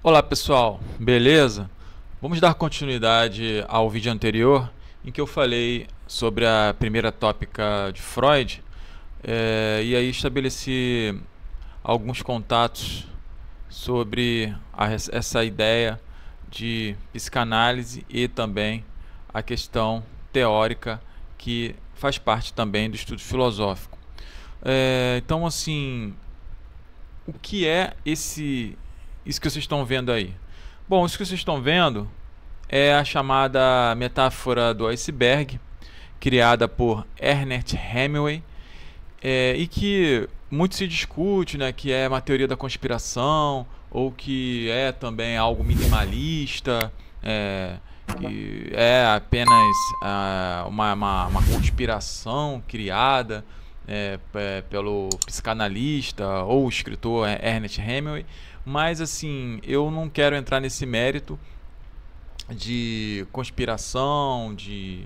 Olá pessoal, beleza? Vamos dar continuidade ao vídeo anterior em que eu falei sobre a primeira tópica de Freud e aí estabeleci alguns contatos sobre essa ideia de psicanálise e também a questão teórica que faz parte também do estudo filosófico. Então, assim, o que é isso que vocês estão vendo aí? Bom, isso que vocês estão vendo é a chamada metáfora do iceberg, criada por Ernest Hemingway, e que muito se discute, né, que é uma teoria da conspiração ou que é também algo minimalista, que é apenas uma conspiração criada pelo psicanalista ou escritor Ernest Hemingway. Mas assim, eu não quero entrar nesse mérito de conspiração, de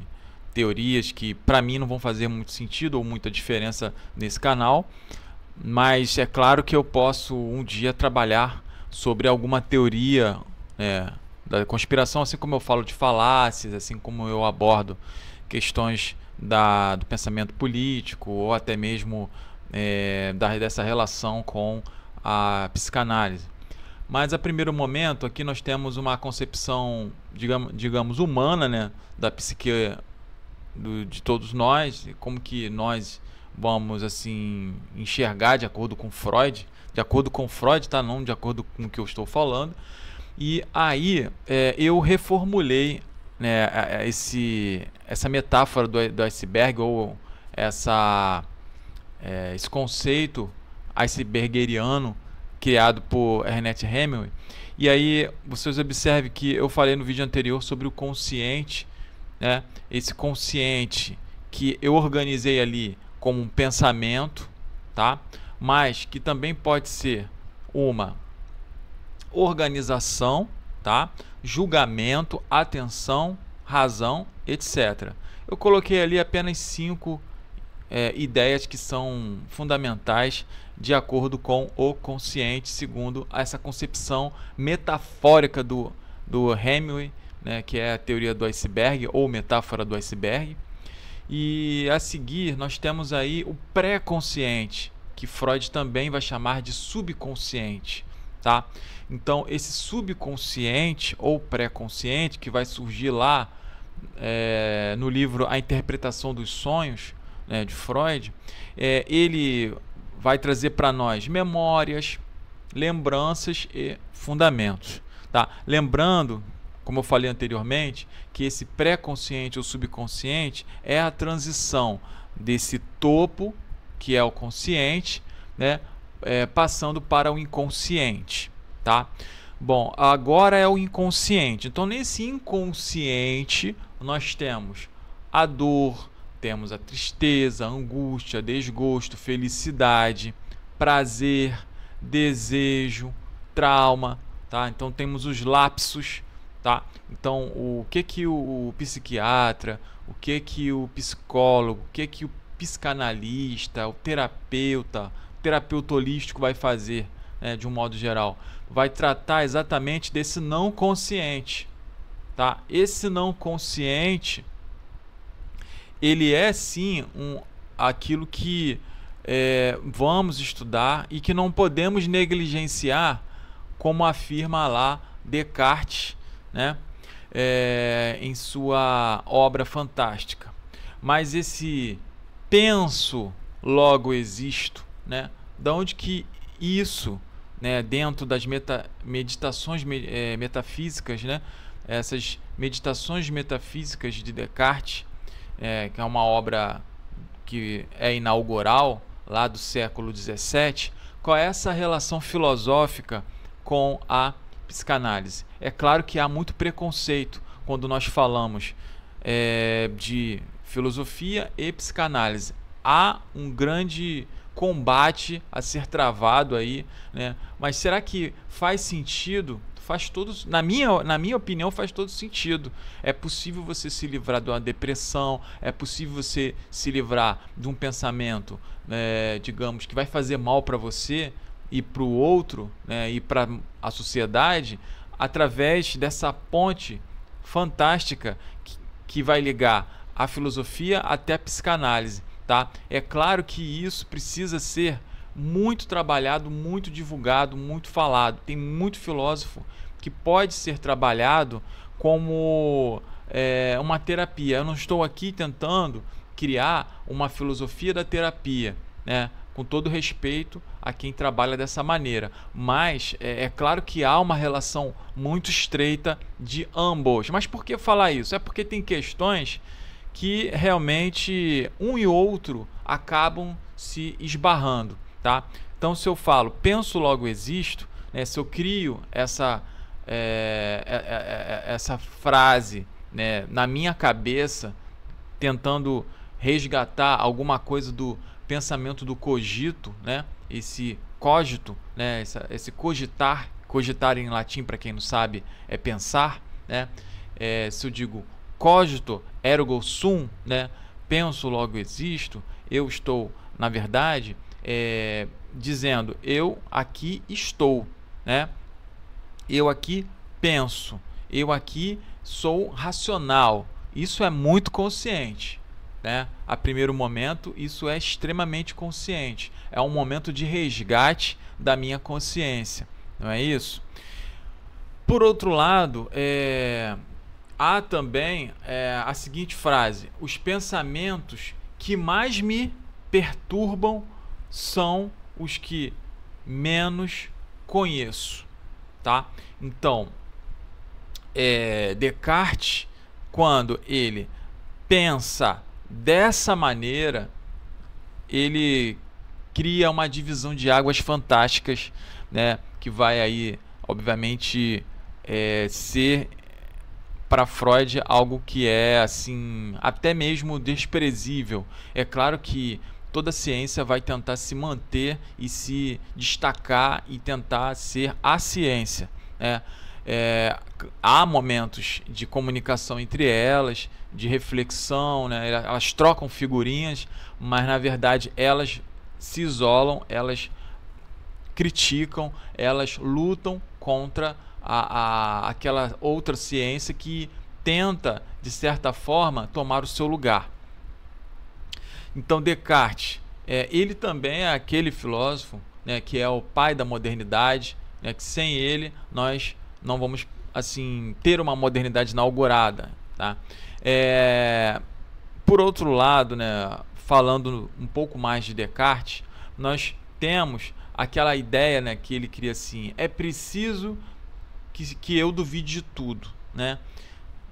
teorias que para mim não vão fazer muito sentido ou muita diferença nesse canal, mas é claro que eu posso um dia trabalhar sobre alguma teoria da conspiração, assim como eu falo de falácias, assim como eu abordo questões do pensamento político ou até mesmo dessa relação com a psicanálise. Mas a primeiro momento aqui nós temos uma concepção, digamos humana, né, da psique de todos nós, como que nós vamos assim enxergar de acordo com Freud, tá? Não de acordo com o que eu estou falando. E aí eu reformulei, né, essa metáfora do iceberg ou esse conceito icebergeriano criado por Ernest Hemingway. E aí vocês observem que eu falei no vídeo anterior sobre o consciente, né? Esse consciente que eu organizei ali como um pensamento, tá? Mas que também pode ser uma organização, tá? Julgamento, atenção, razão, etc. Eu coloquei ali apenas 5 ideias que são fundamentais de acordo com o consciente, segundo essa concepção metafórica do Hemingway, né, que é a teoria do iceberg ou metáfora do iceberg. E a seguir nós temos aí o pré-consciente, que Freud também vai chamar de subconsciente, tá? Então esse subconsciente ou pré-consciente que vai surgir lá no livro A Interpretação dos Sonhos, né, de Freud, ele vai trazer para nós memórias, lembranças e fundamentos, tá? Lembrando, como eu falei anteriormente, que esse pré-consciente ou subconsciente é a transição desse topo, que é o consciente, né, passando para o inconsciente, tá? Bom, agora é o inconsciente. Então, nesse inconsciente, nós temos a dor, temos a tristeza, a angústia, desgosto, felicidade, prazer, desejo, trauma, tá? Então temos os lapsos, tá? Então o que o psiquiatra, o que o psicólogo, o que o psicanalista, o terapeuta holístico vai fazer, né, de um modo geral? Vai tratar exatamente desse não consciente, tá? Esse não consciente, ele é sim aquilo que vamos estudar e que não podemos negligenciar, como afirma lá Descartes, né, em sua obra fantástica. Mas esse penso, logo existo, né, da onde que isso, né, dentro das meditações metafísicas, né, essas meditações metafísicas de Descartes, que é uma obra que é inaugural lá do século XVII, qual é essa relação filosófica com a psicanálise? É claro que há muito preconceito quando nós falamos de filosofia e psicanálise. Há um grande combate a ser travado aí, né? Mas será que faz sentido? Faz todo, na minha opinião, faz todo sentido. É possível você se livrar de uma depressão, é possível você se livrar de um pensamento, digamos, que vai fazer mal para você e para o outro, né, e para a sociedade, através dessa ponte fantástica que vai ligar a filosofia até a psicanálise, tá? É claro que isso precisa ser muito trabalhado, muito divulgado, muito falado. Tem muito filósofo que pode ser trabalhado como uma terapia. Eu não estou aqui tentando criar uma filosofia da terapia, né? Com todo respeito a quem trabalha dessa maneira, mas é claro que há uma relação muito estreita de ambos. Mas por que falar isso? É porque tem questões que realmente um e outro acabam se esbarrando, tá? Então, se eu falo penso logo existo, né, se eu crio essa frase, né, na minha cabeça, tentando resgatar alguma coisa do pensamento do cogito, né, esse cogito, né, esse cogitar em latim, para quem não sabe, é pensar, né? Se eu digo cogito ergo sum, né, penso logo existo, eu estou, na verdade, dizendo eu aqui estou, né? Eu aqui penso, eu aqui sou racional. Isso é muito consciente, né? A primeiro momento, isso é extremamente consciente. É um momento de resgate da minha consciência, não é isso? Por outro lado, há também a seguinte frase: os pensamentos que mais me perturbam são os que menos conheço, tá? Então, Descartes, quando ele pensa dessa maneira, ele cria uma divisão de águas fantásticas, né, que vai aí, obviamente, ser para Freud algo que é assim até mesmo desprezível. É claro que toda ciência vai tentar se manter e se destacar e tentar ser a ciência, né? Há momentos de comunicação entre elas, de reflexão, né? Elas trocam figurinhas, mas na verdade elas se isolam, elas criticam, elas lutam contra aquela outra ciência que tenta, de certa forma, tomar o seu lugar. Então Descartes, ele também é aquele filósofo, né, que é o pai da modernidade, né, que sem ele nós não vamos assim ter uma modernidade inaugurada, tá? Por outro lado, né, falando um pouco mais de Descartes, nós temos aquela ideia, né, que ele cria assim: é preciso que eu duvide de tudo, né?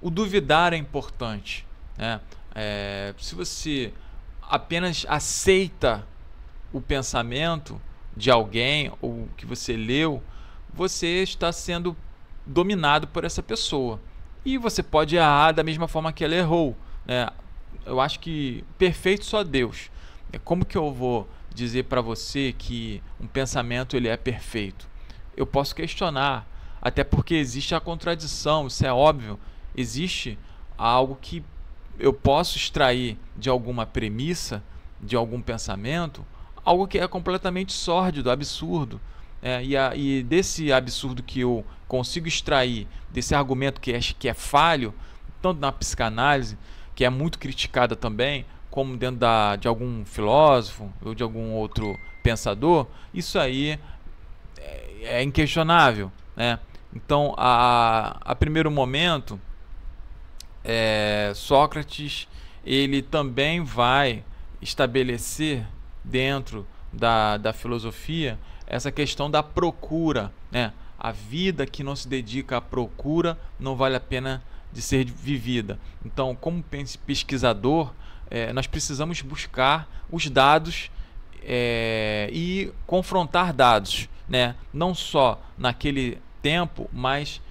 O duvidar é importante, né? Se você apenas aceita o pensamento de alguém ou que você leu, você está sendo dominado por essa pessoa e você pode errar da mesma forma que ela errou, né? Eu acho que perfeito só Deus. Como que eu vou dizer para você que um pensamento ele é perfeito? Eu posso questionar, até porque existe a contradição, isso é óbvio. Existe algo que eu posso extrair de alguma premissa, de algum pensamento, algo que é completamente sórdido, absurdo. E desse absurdo que eu consigo extrair, desse argumento que é falho, tanto na psicanálise, que é muito criticada também, como dentro de algum filósofo ou de algum outro pensador, isso aí é inquestionável, né? Então, a primeiro momento, Sócrates ele também vai estabelecer dentro da filosofia essa questão da procura, né? A vida que não se dedica à procura não vale a pena de ser vivida. Então, como pesquisador, nós precisamos buscar os dados e confrontar dados, né? Não só naquele tempo, mas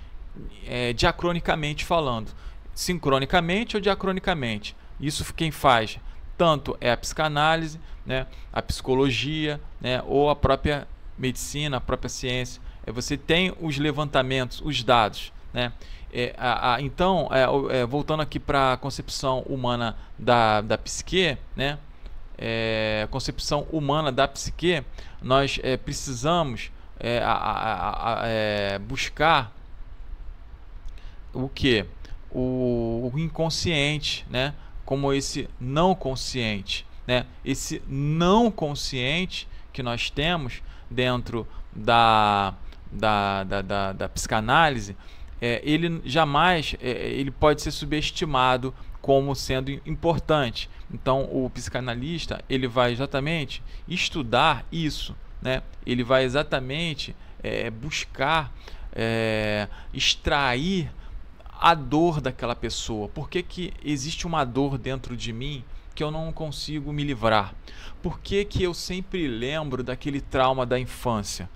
diacronicamente falando, sincronicamente ou diacronicamente. Isso quem faz tanto é a psicanálise, né, a psicologia, né, ou a própria medicina, a própria ciência. Você tem os levantamentos, os dados, né? Então, voltando aqui para a concepção humana da psique, né, concepção humana da psique, nós precisamos buscar o que? O inconsciente, né? Como esse não consciente, né? Esse não consciente que nós temos dentro da psicanálise, ele jamais ele pode ser subestimado como sendo importante. Então o psicanalista ele vai exatamente estudar isso, né? Ele vai exatamente buscar extrair a dor daquela pessoa. Por que existe uma dor dentro de mim que eu não consigo me livrar? Por que eu sempre lembro daquele trauma da infância?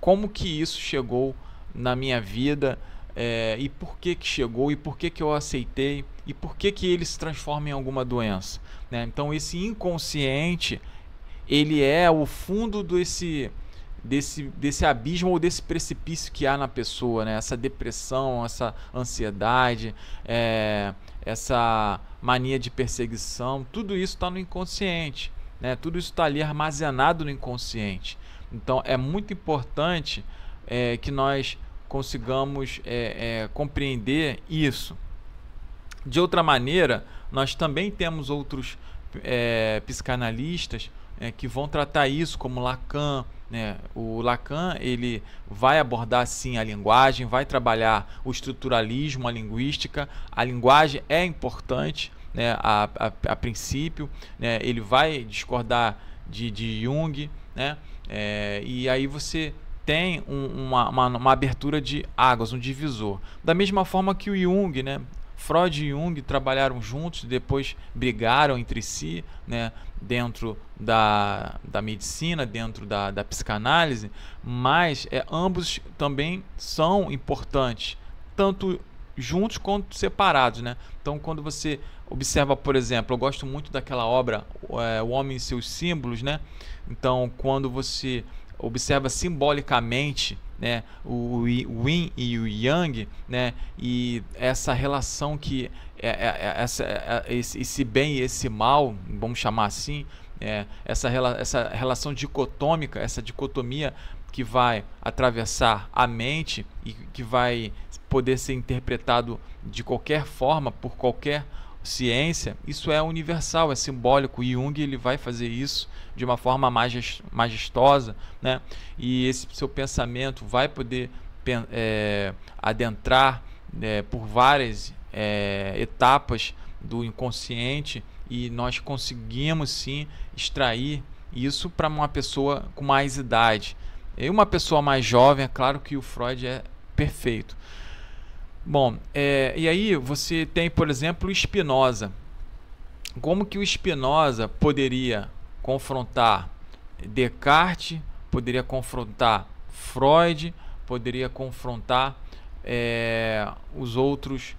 Como que isso chegou na minha vida, e por que chegou, e por que eu aceitei, e por que ele se transforma em alguma doença, né? Então esse inconsciente, ele é o fundo desse abismo ou desse precipício que há na pessoa, né? Essa depressão, essa ansiedade, essa mania de perseguição, tudo isso está no inconsciente, né? Tudo isso está ali armazenado no inconsciente. Então é muito importante que nós consigamos compreender isso. De outra maneira, nós também temos outros psicanalistas que vão tratar isso, como Lacan, né? O Lacan ele vai abordar sim a linguagem, vai trabalhar o estruturalismo, a linguística. A linguagem é importante, né? A princípio, né? Ele vai discordar de Jung, né? E aí você tem uma abertura de águas, um divisor. Da mesma forma que o Jung, né? Freud e Jung trabalharam juntos, depois brigaram entre si, né? Dentro da medicina, dentro da psicanálise, mas ambos também são importantes, tanto juntos quanto separados, né? Então, quando você observa, por exemplo, eu gosto muito daquela obra O Homem e Seus Símbolos, né? Então, quando você observa simbolicamente, né, o Yin e o Yang, né, e essa relação que esse bem e esse mal, vamos chamar assim, essa relação dicotômica, essa dicotomia que vai atravessar a mente e que vai poder ser interpretado de qualquer forma por qualquer ciência, isso é universal, é simbólico. E Jung ele vai fazer isso de uma forma majestosa, né? E esse seu pensamento vai poder adentrar por várias etapas do inconsciente, e nós conseguimos sim extrair isso para uma pessoa com mais idade. E uma pessoa mais jovem, é claro que o Freud é perfeito. Bom, e aí você tem, por exemplo, o Spinoza. Como que o Spinoza poderia confrontar Descartes, poderia confrontar Freud, poderia confrontar os outros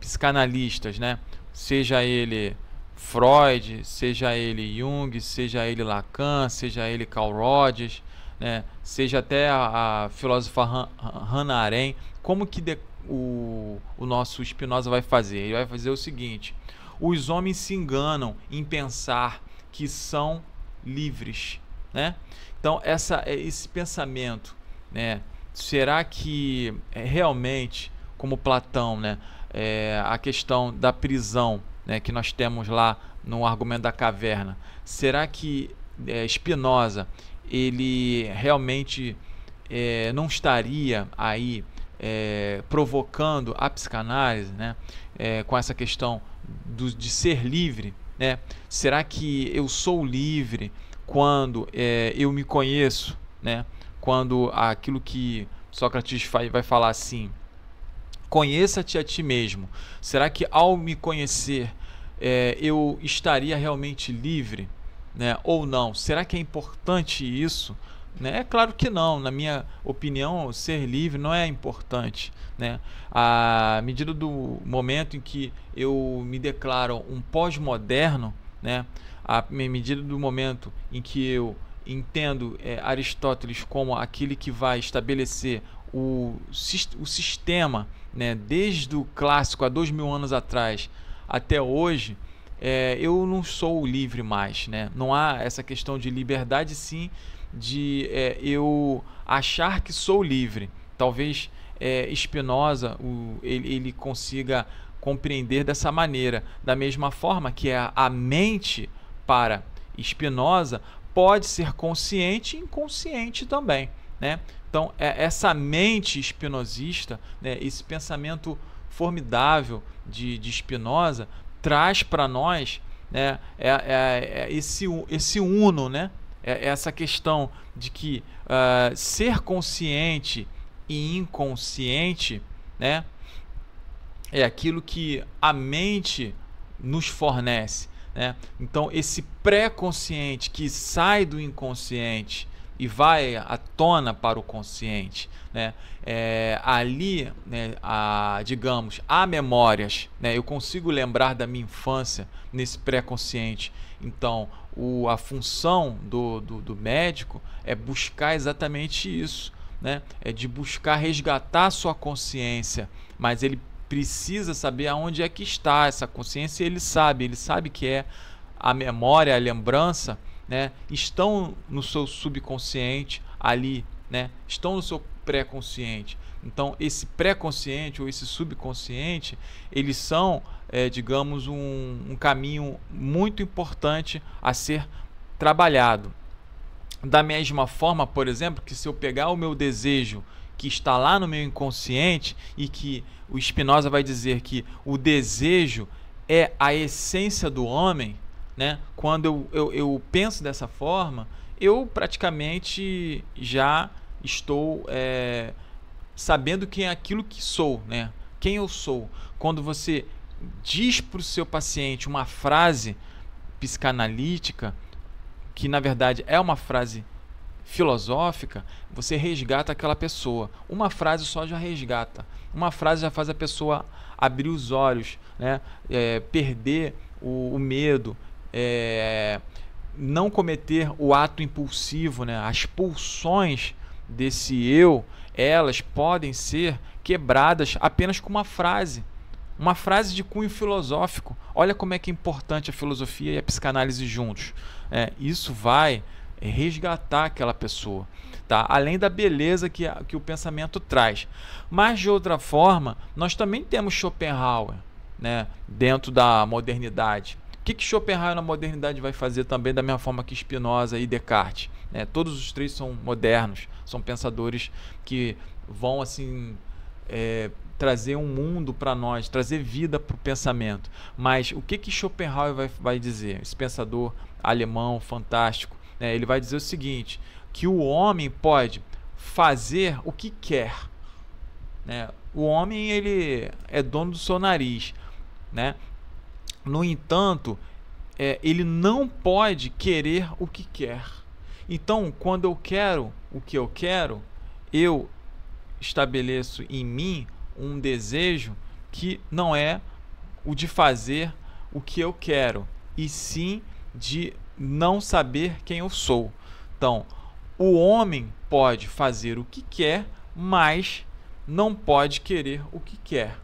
psicanalistas, né? Seja ele Freud, seja ele Jung, seja ele Lacan, seja ele Carl Rogers, né? Seja até a filósofa Hannah Arendt. Como que o nosso Spinoza vai fazer? Ele vai fazer o seguinte: os homens se enganam em pensar que são livres, né? Então esse pensamento, né? Será que realmente, como Platão, né? A questão da prisão, né? Que nós temos lá no Argumento da Caverna, será que Spinoza ele realmente não estaria aí provocando a psicanálise, né? Com essa questão de ser livre, né? Será que eu sou livre quando eu me conheço, né? Quando aquilo que Sócrates vai falar assim: conheça-te a ti mesmo. Será que ao me conhecer eu estaria realmente livre, né? Ou não? Será que é importante isso? Né? É claro que não. Na minha opinião, ser livre não é importante, né? À medida do momento em que eu me declaro um pós-moderno, né? À medida do momento em que eu entendo Aristóteles como aquele que vai estabelecer o sistema, né? Desde o clássico há 2000 anos atrás até hoje, eu não sou livre mais, né? Não há essa questão de liberdade, sim, de eu achar que sou livre. Talvez Spinoza ele consiga compreender dessa maneira, da mesma forma que a mente para Spinoza pode ser consciente e inconsciente também, né? Então, essa mente espinosista, né, esse pensamento formidável de Spinoza, traz para nós, né, esse uno, né, essa questão de que ser consciente e inconsciente, né, é aquilo que a mente nos fornece, né? Então, esse pré-consciente que sai do inconsciente e vai à tona para o consciente, né? Ali, né, digamos, há memórias, né? Eu consigo lembrar da minha infância nesse pré-consciente. Então, a função do médico é buscar exatamente isso, né? É de buscar resgatar a sua consciência, mas ele precisa saber aonde é que está essa consciência, e ele sabe que a memória, a lembrança, né, estão no seu subconsciente ali, né, estão no seu pré-consciente. Então, esse pré-consciente ou esse subconsciente, eles são, digamos, um caminho muito importante a ser trabalhado. Da mesma forma, por exemplo, que se eu pegar o meu desejo que está lá no meu inconsciente, e que o Spinoza vai dizer que o desejo é a essência do homem, né? Quando eu penso dessa forma, eu praticamente já estou sabendo quem é aquilo que sou, né? Quem eu sou. Quando você diz para o seu paciente uma frase psicanalítica, que na verdade é uma frase filosófica, você resgata aquela pessoa. Uma frase só já resgata. Uma frase já faz a pessoa abrir os olhos, né? Perder o medo, não cometer o ato impulsivo, né? As pulsões desse eu, elas podem ser quebradas apenas com uma frase. Uma frase de cunho filosófico. Olha como é que é importante a filosofia e a psicanálise juntos. Isso vai resgatar aquela pessoa, tá? Além da beleza que o pensamento traz. Mas, de outra forma, nós também temos Schopenhauer, né, dentro da modernidade. O que Schopenhauer na modernidade vai fazer também, da mesma forma que Spinoza e Descartes, né? Todos os três são modernos, são pensadores que vão assim trazer um mundo para nós, trazer vida para o pensamento. Mas o que Schopenhauer vai dizer? Esse pensador alemão fantástico, né? Ele vai dizer o seguinte, que o homem pode fazer o que quer, né? O homem, ele é dono do seu nariz, né? No entanto, ele não pode querer o que quer. Então, quando eu quero o que eu quero, eu estabeleço em mim um desejo que não é o de fazer o que eu quero, e sim de não saber quem eu sou. Então, o homem pode fazer o que quer, mas não pode querer o que quer,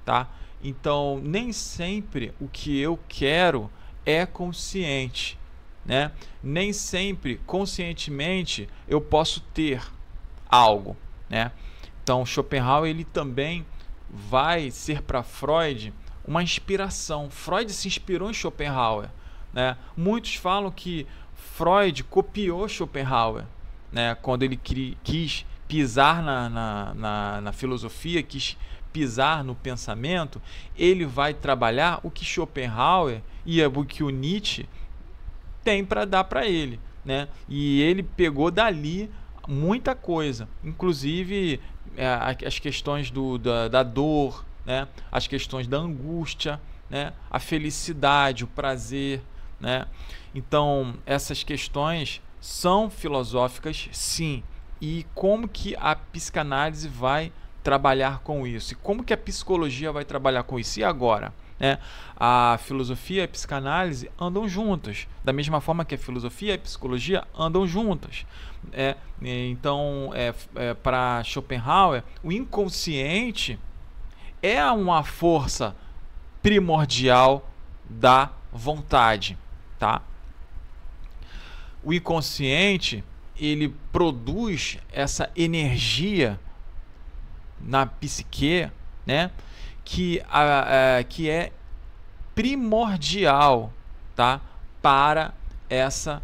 tá? Então, nem sempre o que eu quero é consciente, né? Nem sempre, conscientemente, eu posso ter algo, né? Então, Schopenhauer, ele também vai ser para Freud uma inspiração. Freud se inspirou em Schopenhauer, né? Muitos falam que Freud copiou Schopenhauer, né? Quando ele quis pisar na filosofia, quis pisar no pensamento, ele vai trabalhar o que Schopenhauer e o que o Nietzsche tem para dar para ele, né? E ele pegou dali muita coisa, inclusive as questões da dor, né? As questões da angústia, né? A felicidade, o prazer, né? Então, essas questões são filosóficas, sim. E como que a psicanálise vai trabalhar com isso? E como que a psicologia vai trabalhar com isso? E agora, né? A filosofia e a psicanálise andam juntas, da mesma forma que a filosofia e a psicologia andam juntas. Então, para Schopenhauer, o inconsciente é uma força primordial da vontade, tá? O inconsciente, ele produz essa energia na psique, né, que é primordial, tá, para essa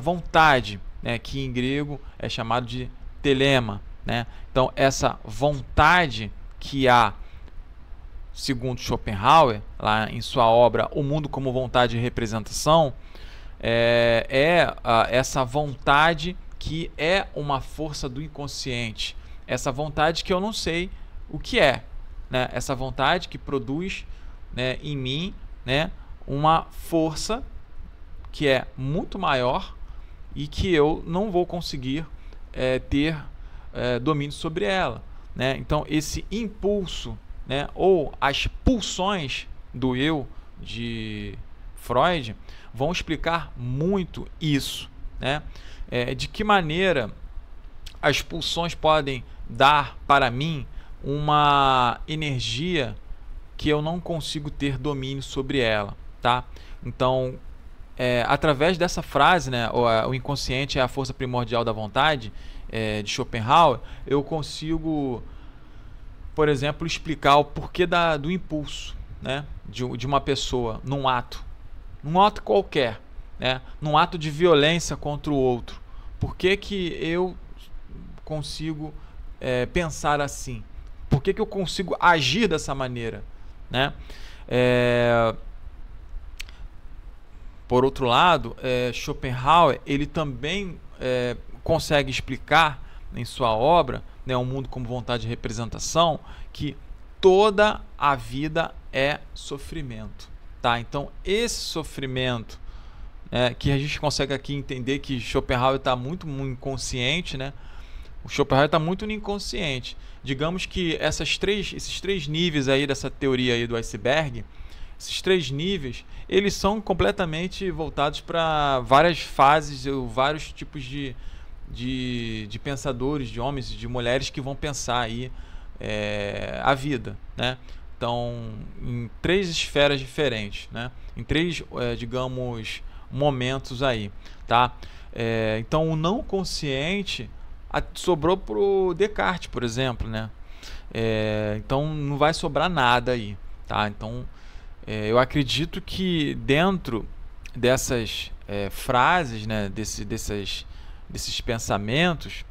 vontade, né, que em grego é chamado de telema, né? Então essa vontade que há, segundo Schopenhauer, lá em sua obra O Mundo como Vontade e Representação, essa vontade que é uma força do inconsciente, essa vontade que eu não sei o que é, né? Essa vontade que produz, né, em mim, né, uma força que é muito maior e que eu não vou conseguir ter domínio sobre ela, né? Então esse impulso, né, ou as pulsões do eu de Freud vão explicar muito isso, né? De que maneira as pulsões podem dar para mim uma energia que eu não consigo ter domínio sobre ela, tá? Então, através dessa frase, né, o inconsciente é a força primordial da vontade, de Schopenhauer, eu consigo, por exemplo, explicar o porquê do impulso, né, de uma pessoa num ato qualquer, né, num ato de violência contra o outro. Por que que eu consigo pensar assim? Por que que eu consigo agir dessa maneira, né? Por outro lado, Schopenhauer, ele também consegue explicar em sua obra, né, O Mundo como Vontade e Representação, que toda a vida é sofrimento, tá? Então esse sofrimento, que a gente consegue aqui entender que Schopenhauer está muito inconsciente, né? O Schopenhauer está muito no inconsciente. Digamos que esses três níveis aí dessa teoria aí do iceberg, esses 3 níveis, eles são completamente voltados para várias fases, vários tipos de pensadores, de homens e de mulheres que vão pensar aí a vida, né? Então, em 3 esferas diferentes, né? Em 3, digamos, momentos aí, tá? Então, o não consciente sobrou para o Descartes, por exemplo, né? Então, não vai sobrar nada aí, tá? Então, eu acredito que dentro dessas frases, né, desses pensamentos,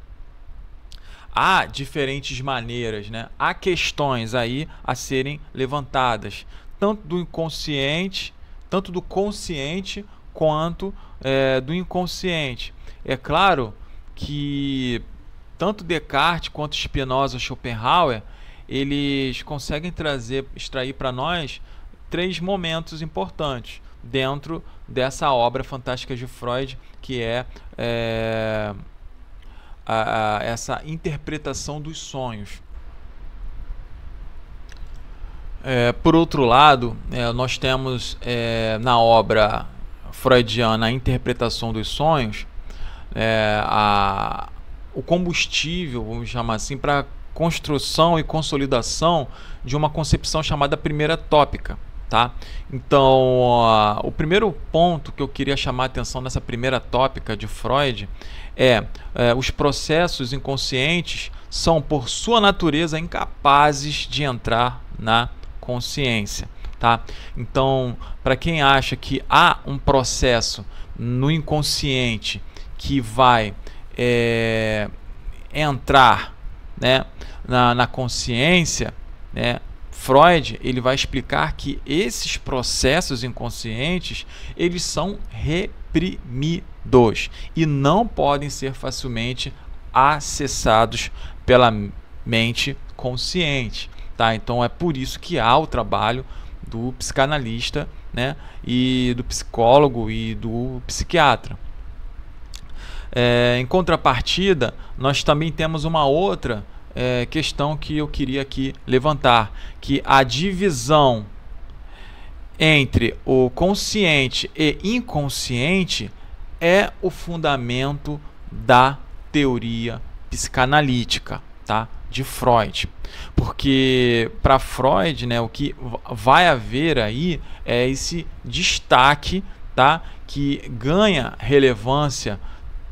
há diferentes maneiras, né? Há questões aí a serem levantadas, tanto do inconsciente, tanto do consciente quanto do inconsciente. É claro que tanto Descartes quanto Spinoza ou Schopenhauer, eles conseguem extrair para nós 3 momentos importantes dentro dessa obra fantástica de Freud, que é essa interpretação dos sonhos. Por outro lado, nós temos na obra freudiana a interpretação dos sonhos, o combustível, vamos chamar assim, para a construção e consolidação de uma concepção chamada primeira tópica, tá? Então, o primeiro ponto que eu queria chamar a atenção nessa primeira tópica de Freud os processos inconscientes são, por sua natureza, incapazes de entrar na consciência, tá? Então, para quem acha que há um processo no inconsciente que vai entrar, né, na consciência, né, Freud ele vai explicar que esses processos inconscientes eles são reprimidos e não podem ser facilmente acessados pela mente consciente, tá? Então é por isso que há o trabalho do psicanalista, né, e do psicólogo e do psiquiatra. Em contrapartida, nós também temos uma outra questão que eu queria aqui levantar, que a divisão entre o consciente e inconsciente é o fundamento da teoria psicanalítica, tá? De Freud. Porque para Freud, né, o que vai haver aí é esse destaque, tá? Que ganha relevância,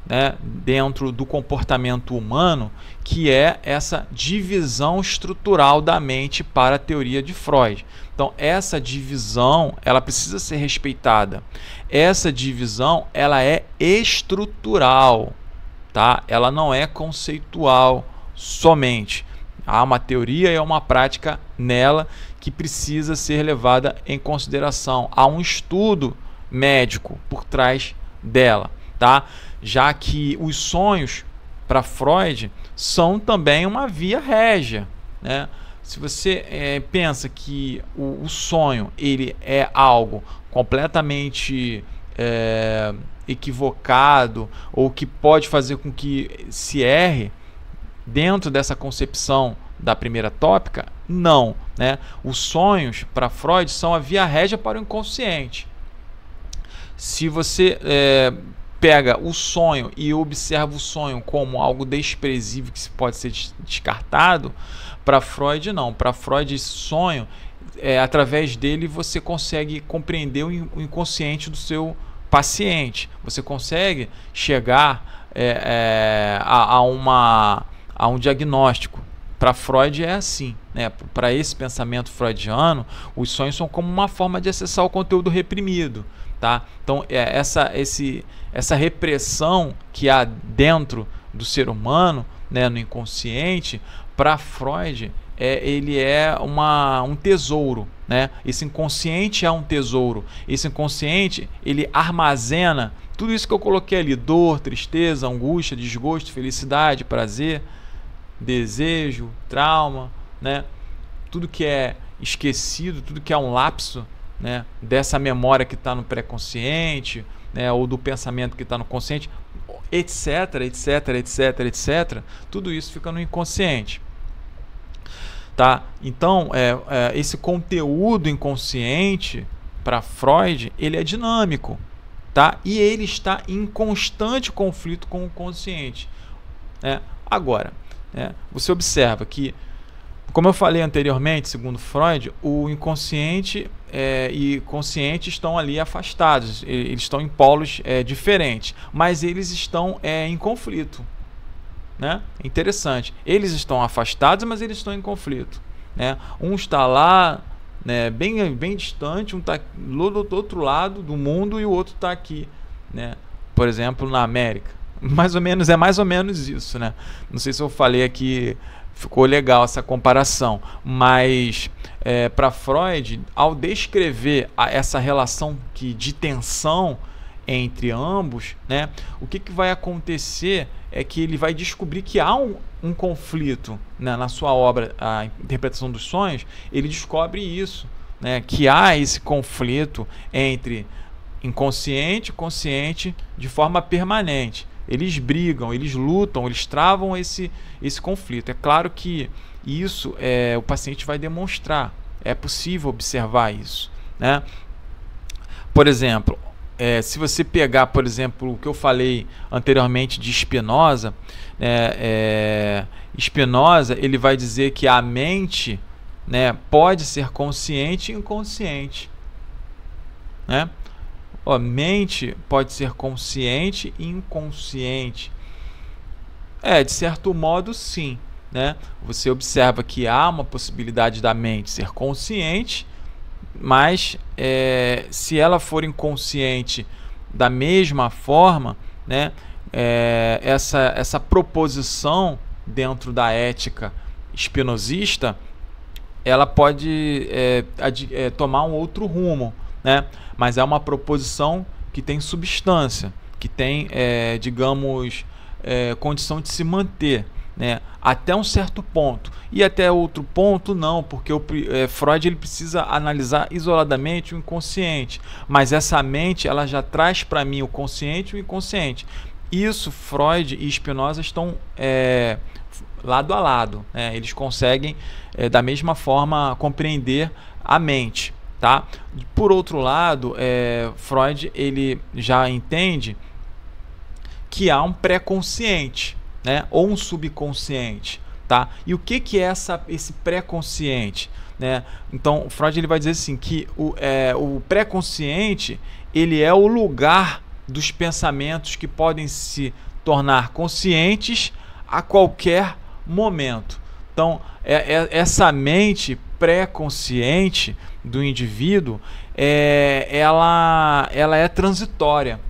né, dentro do comportamento humano, que é essa divisão estrutural da mente para a teoria de Freud. Então, essa divisão, ela precisa ser respeitada. Essa divisão, ela é estrutural, tá? Ela não é conceitual somente. Há uma teoria e há uma prática nela que precisa ser levada em consideração. Há um estudo médico por trás dela, tá? Já que os sonhos para Freud são também uma via régia, né? Se você pensa que o sonho ele é algo completamente equivocado ou que pode fazer com que se erre dentro dessa concepção da primeira tópica, não, né? Os sonhos para Freud são a via régia para o inconsciente. Se você pega o sonho e observa o sonho como algo desprezível que pode ser descartado, para Freud não. Para Freud, esse sonho, através dele você consegue compreender o inconsciente do seu paciente. Você consegue chegar a um diagnóstico. Para Freud é assim, né? Para esse pensamento freudiano, os sonhos são como uma forma de acessar o conteúdo reprimido, tá? Então essa repressão que há dentro do ser humano, né, no inconsciente, para Freud ele é um tesouro, né? Esse inconsciente é um tesouro. Esse inconsciente ele armazena tudo isso que eu coloquei ali: dor, tristeza, angústia, desgosto, felicidade, prazer, desejo, trauma, né? Tudo que é esquecido, tudo que é um lapso, né, dessa memória que está no pré-consciente, né, ou do pensamento que está no consciente, etc, etc, etc, etc. Tudo isso fica no inconsciente, tá? Então, esse conteúdo inconsciente para Freud ele é dinâmico, tá? E ele está em constante conflito com o consciente, né? Agora, você observa que, como eu falei anteriormente, segundo Freud, o inconsciente e consciente estão ali afastados, eles estão em polos diferentes, mas eles estão em conflito, né? Interessante, eles estão afastados, mas eles estão em conflito, né? Um está lá, né, bem distante, um está do outro lado do mundo e o outro está aqui, né? Por exemplo, na América. Mais ou menos isso, né? Não sei se eu falei aqui, ficou legal essa comparação, mas para Freud, ao descrever essa relação de tensão entre ambos, né, o que vai acontecer é que ele vai descobrir que há um conflito, né, na sua obra, a Interpretação dos Sonhos. Ele descobre isso, né, que há esse conflito entre inconsciente e consciente de forma permanente. Eles brigam, eles lutam, eles travam esse conflito. É claro que isso o paciente vai demonstrar. É possível observar isso, né? Por exemplo, se você pegar, por exemplo, o que eu falei anteriormente de Spinoza, Spinoza ele vai dizer que a mente, né, pode ser consciente e inconsciente, né? A mente pode ser consciente e inconsciente. De certo modo, sim, né? Você observa que há uma possibilidade da mente ser consciente, mas se ela for inconsciente da mesma forma, né, essa proposição dentro da ética espinosista, ela pode tomar um outro rumo, né? Mas é uma proposição que tem substância, que tem, digamos, condição de se manter, né, até um certo ponto. E até outro ponto não, porque Freud ele precisa analisar isoladamente o inconsciente, mas essa mente ela já traz para mim o consciente e o inconsciente. Isso Freud e Spinoza estão lado a lado, né? Eles conseguem da mesma forma compreender a mente, tá? Por outro lado, Freud ele já entende que há um pré-consciente, né, ou um subconsciente, tá? E o que é esse pré-consciente, né? Então, o Freud ele vai dizer assim, que o pré-consciente ele é o lugar dos pensamentos que podem se tornar conscientes a qualquer momento. Então, essa mente pré-consciente do indivíduo, ela é transitória,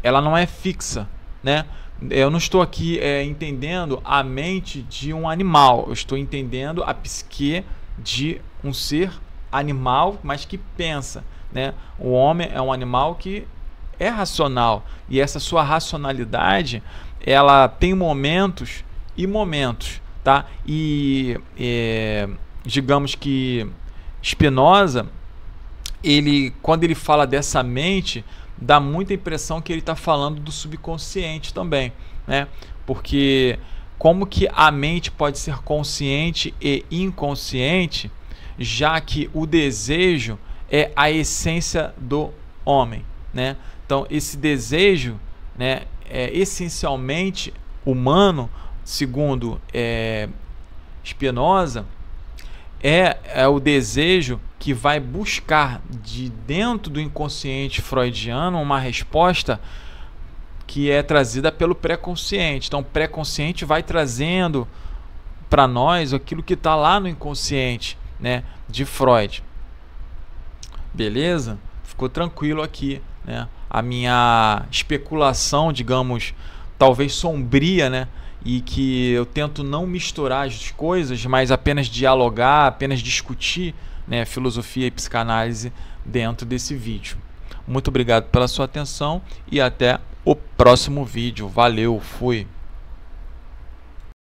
ela não é fixa, né? Eu não estou aqui entendendo a mente de um animal, eu estou entendendo a psique de um ser animal, mas que pensa, né? O homem é um animal que é racional, e essa sua racionalidade, ela tem momentos e momentos, tá? E digamos que Spinoza, quando ele fala dessa mente, dá muita impressão que ele está falando do subconsciente também, né? Porque como que a mente pode ser consciente e inconsciente, já que o desejo é a essência do homem, né? Então esse desejo, né, é essencialmente humano, segundo Spinoza, é o desejo que vai buscar de dentro do inconsciente freudiano uma resposta que é trazida pelo pré-consciente. Então o pré-consciente vai trazendo para nós aquilo que está lá no inconsciente, né, de Freud. Beleza? Ficou tranquilo aqui, né? A minha especulação, digamos, talvez sombria, né? E que eu tento não misturar as coisas, mas apenas dialogar, apenas discutir, né, filosofia e psicanálise dentro desse vídeo. Muito obrigado pela sua atenção e até o próximo vídeo. Valeu, fui!